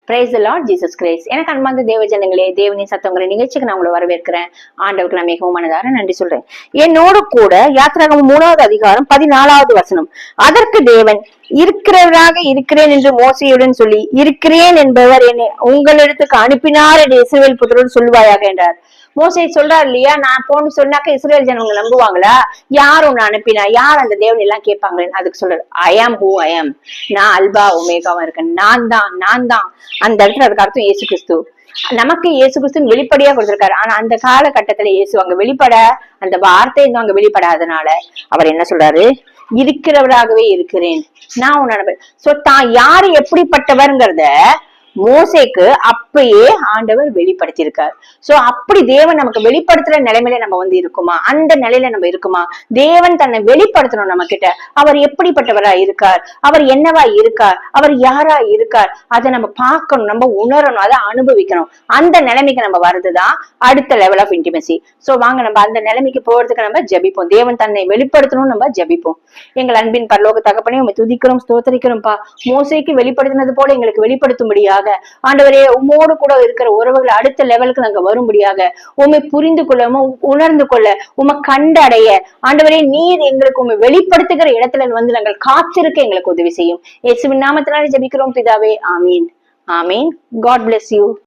Praise the Lord Jesus Christ. எனக்கு அன்பார்ந்த தேவ ஜனங்களே, தேவனின் சத்தங்கிற நிகழ்ச்சிக்கு நான் உங்களை வரவேற்கிறேன். ஆண்டவருக்கு நான் மிகவும் மனதார நன்றி சொல்றேன். என்னோடு கூட யாத்திராகமம் 3வது அதிகாரம் 14வது வசனம். அதற்கு தேவன், இருக்கிறவராக இருக்கிறேன் என்று மோசேயுடன் சொல்லி, இருக்கிறேன் என்பவர் என்னை உங்களிடத்துக்கு அனுப்பினார் என்று இஸ்ரவேல் புத்திரரோடு சொல்லுவாயாக என்றார். மோசே சொல்றாரு இல்லையா, நான் போன்னு சொன்னாக்க இஸ்ரேல் ஜனங்க நம்புவாங்களா? யார் உன்னை அனுப்பினா, யார் அந்த தேவன் எல்லாம் கேட்பாங்களேன்னு அதுக்கு சொல்றாரு, ஐ ஆம் ஹூ ஐ ஆம். நான் அல்பா ஒமேகாவா இருக்கேன், நான் தான். அந்த இடத்துல அதுக்கு அர்த்தம் இயேசு கிறிஸ்து. நமக்கு இயேசு கிறிஸ்து வெளிப்படையா கொடுத்திருக்காரு. ஆனா அந்த காலகட்டத்துல இயேசு அங்க வெளிப்பட, அந்த வார்த்தை அங்க வெளிப்படாதனால அவர் என்ன சொல்றாரு, இருக்கிறவராகவே இருக்கிறேன், நான் உன்ன. சோ தான் யாரு எப்படிப்பட்டவர்ங்கிறத மோசேக்கு அப்பயே ஆண்டவர் வெளிப்படுத்தியிருக்கார். சோ அப்படி தேவன் நமக்கு வெளிப்படுத்துற நிலைமையில நம்ம இருக்குமா? அந்த நிலையில நம்ம இருக்குமா? தேவன் தன்னை வெளிப்படுத்தணும் நம்ம கிட்ட. அவர் எப்படிப்பட்டவரா இருக்கார், அவர் என்னவா இருக்கார், அவர் யாரா இருக்கார், அதை நம்ம பார்க்கணும், நம்ம உணரணும், அதை அனுபவிக்கணும். அந்த நிலைமைக்கு நம்ம வருதுதான் அடுத்த லெவல் ஆஃப் இன்டிமெசி. சோ வாங்க நம்ம அந்த நிலைமைக்கு போறதுக்கு நம்ம ஜபிப்போம். தேவன் தன்னை வெளிப்படுத்தணும், நம்ம ஜபிப்போம். எங்கள் அன்பின் பரலோக தகப்பனே, உண்மை துதிக்கிறோம், ஸ்தோத்தரிக்கிறோம்ப்பா. மோசேக்கு வெளிப்படுத்தினது போல எங்களுக்கு வெளிப்படுத்தும்படியாக ஆண்டவரே, உம்மோடு கூட இருக்கிற உறவுகளை அடுத்த லெவலுக்கு நாங்க வரும்படியாக, உண்மை புரிந்து கொள்ள, உணர்ந்து கொள்ள, உண்மை கண்டடைய ஆண்டவரே, நீர் எங்களுக்கு உண்மை வெளிப்படுத்துகிற இடத்துல வந்து நாங்கள் காத்திருக்க எங்களுக்கு உதவி செய்யும். இயேசுவின் நாமத்தினாலே ஜெபிக்கிறோம் பிதாவே, ஆமீன். ஆமீன். God bless you.